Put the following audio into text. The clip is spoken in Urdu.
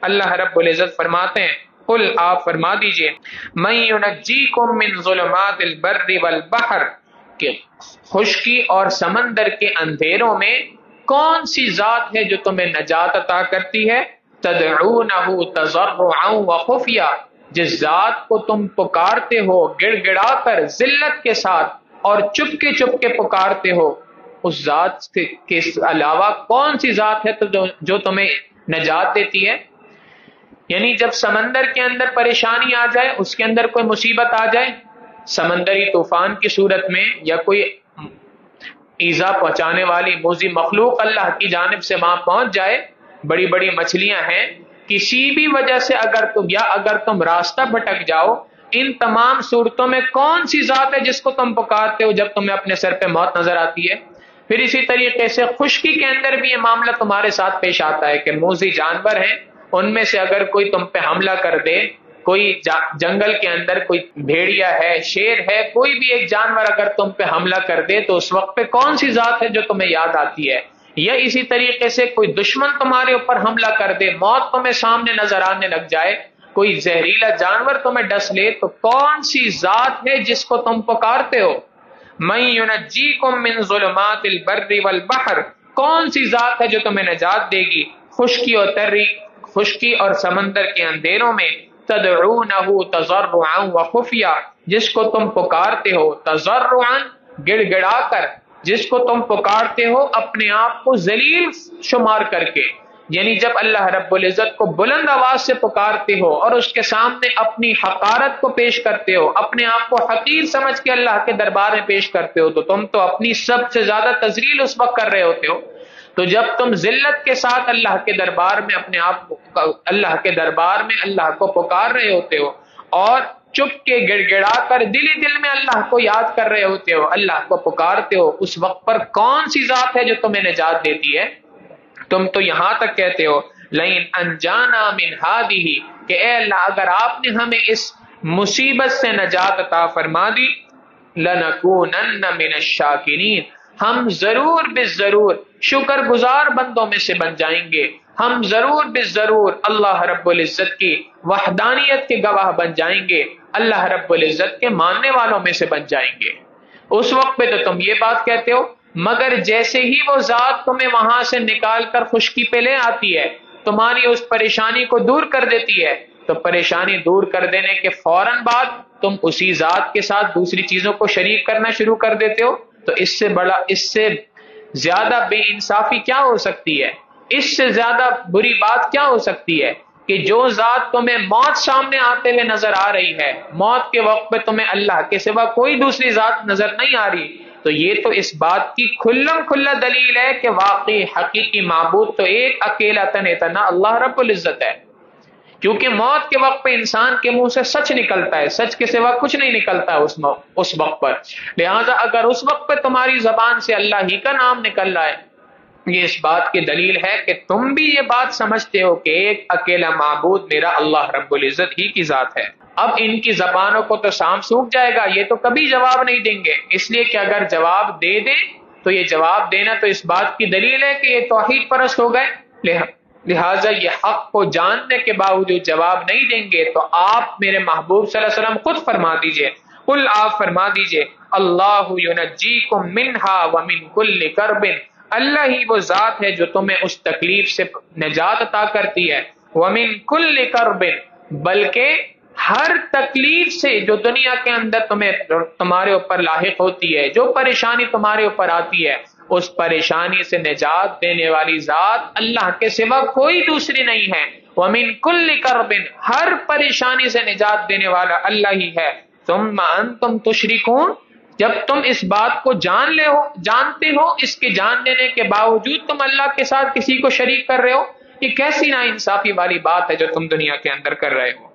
اللہ رب العزت فرماتے ہیں قل آپ فرما دیجئے من ینجیکم من ظلمات البر والبحر کہ خشکی اور سمندر کے اندھیروں میں کون سی ذات ہے جو تمہیں نجات عطا کرتی ہے؟ تدعونہ تضرعا وخفیہ، جس ذات کو تم پکارتے ہو گڑ گڑا کر ذلت کے ساتھ اور چپ کے پکارتے ہو، اس ذات کے علاوہ کون سی ذات ہے جو تمہیں نجات دیتی ہے؟ یعنی جب سمندر کے اندر پریشانی آ جائے، اس کے اندر کوئی مصیبت آ جائے، سمندری طوفان کی صورت میں یا کوئی ایذا پہنچانے والی موذی مخلوق اللہ کی جانب سے وہاں پہنچ جائے، بڑی بڑی مچھلیاں ہیں، کسی بھی وجہ سے اگر تم راستہ بھٹک جاؤ، ان تمام صورتوں میں کون سی ذات ہے جس کو تم پکارتے ہو جب تمہیں اپنے سر پہ موت نظر آتی ہے؟ پھر اسی طریقے سے خشکی کے اندر بھی یہ معاملہ تمہارے ساتھ پیش آتا ہے کہ موذی جانور ہیں، ان میں سے اگر کوئی تم پہ حملہ کر دے، کوئی جنگل کے اندر کوئی بھیڑیا ہے، شیر ہے، کوئی بھی ایک جانور اگر تم پہ حملہ کر دے تو اس وقت پہ کون سی ذات ہے جو تمہیں یاد آتی ہے؟ یا اسی طریقے سے کوئی دشمن تمہارے اوپر حملہ کر دے، موت تمہیں سامنے نظر آنے لگ جائے، کوئی زہریلا جانور تمہیں ڈس لے، تو کون سی ذات ہے جس کو تم پکارتے ہو؟ من ینجیکم من ظلمات البر والبحر، کون سی ذات ہے جو تمہیں نجات دے گی خشکی اور سمندر کے اندھیروں میں؟ تدعونہ تضرعا وخفیہ، جس کو تم پکارتے ہو تضرعا گڑ گڑا کر، جس کو تم پکارتے ہو اپنے آپ کو ذلیل شمار کر کے، یعنی جب اللہ رب العزت کو بلند آواز سے پکارتے ہو اور اس کے سامنے اپنی حقارت کو پیش کرتے ہو، اپنے آپ کو حقیر سمجھ کے اللہ کے دربار میں پیش کرتے ہو، تو تم تو اپنی سب سے زیادہ تذلیل اس وقت کر رہے ہوتے ہو۔ تو جب تم ذلت کے ساتھ اللہ کے دربار میں اللہ کو پکار رہے ہوتے ہو اور چپ کے گڑ گڑا کر دل میں اللہ کو یاد کر رہے ہوتے ہو، اللہ کو پکارتے ہو، اس وقت پر کون سی ذات ہے جو تمہیں نجات دیتی ہے؟ تم تو یہاں تک کہتے ہو لئن انجانا من ہذہ، کہ اے اللہ اگر آپ نے ہمیں اس مصیبت سے نجات عطا فرما دی، لنکونن من الشاکرین، ہم ضرور بالضرور شکر گزار بندوں میں سے بن جائیں گے، ہم ضرور بالضرور اللہ رب العزت کی وحدانیت کے گواہ بن جائیں گے، اللہ رب العزت کے ماننے والوں میں سے بن جائیں گے۔ اس وقت پہ تو تم یہ بات کہتے ہو، مگر جیسے ہی وہ ذات تمہیں وہاں سے نکال کر خشکی پہ لے آتی ہے، تمہاری اس پریشانی کو دور کر دیتی ہے، تو پریشانی دور کر دینے کے فوراً بعد تم اسی ذات کے ساتھ دوسری چیزوں کو شریک کرنا شروع کر دیتے ہو، تو اس سے زیادہ بے انصافی کیا ہو سکتی ہے؟ اس سے زیادہ بری بات کیا ہو سکتی ہے کہ جو ذات تمہیں موت سامنے آتے ہوئے نظر آ رہی ہے، موت کے وقت پہ تمہیں اللہ کے سوا کوئی دوسری ذات نظر نہیں آ رہی، تو یہ تو اس بات کی کھلم کھلا دلیل ہے کہ واقعی حقیقی معبود تو ایک اکیلا تنہا اللہ رب العزت ہے، کیونکہ موت کے وقت پہ انسان کے منہ سے سچ نکلتا ہے، سچ کے سوا کچھ نہیں نکلتا اس وقت پر، لہٰذا اگر اس وقت پہ تمہاری زبان سے اللہ ہی کا نام نکل رہا ہے، یہ اس بات کی دلیل ہے کہ تم بھی یہ بات سمجھتے ہو کہ ایک اکیلا معبود میرا اللہ رب العزت ہی کی ذات ہے۔ اب ان کی زبانوں کو تو سانپ سوکھ جائے گا، یہ تو کبھی جواب نہیں دیں گے، اس لیے کہ اگر جواب دے دیں تو یہ جواب دینا تو اس بات کی دلیل ہے کہ یہ توحید پرست ہو گئے، لہٰذا یہ حق کو جاننے کے باوجود جواب نہیں دیں گے، تو آپ میرے محبوب صلی اللہ علیہ وسلم خود فرما دیجئے، قل آپ فرما دیجئے اللہ ینجیکم منہا ومن کل کرب، اللہ ہی وہ ذات ہے جو تمہیں اس تکلیف سے نجات عطا کرتی ہے، ومن کل کرب، بلکہ ہر تکلیف سے جو دنیا کے اندر تمہارے اوپر لاحق ہوتی ہے، جو پریشانی تمہارے اوپر آتی ہے، اس پریشانی سے نجات دینے والی ذات اللہ کے سوا کوئی دوسری نہیں ہے، ومن کل کرب، ہر پریشانی سے نجات دینے والا اللہ ہی ہے، ثم انتم تشرکون، جب تم اس بات کو جانتے ہو، اس کے جان لینے کے باوجود تم اللہ کے ساتھ کسی کو شریک کر رہے ہو، یہ کیسی نا انصافی والی بات ہے جو تم دنیا کے اندر کر رہے ہو۔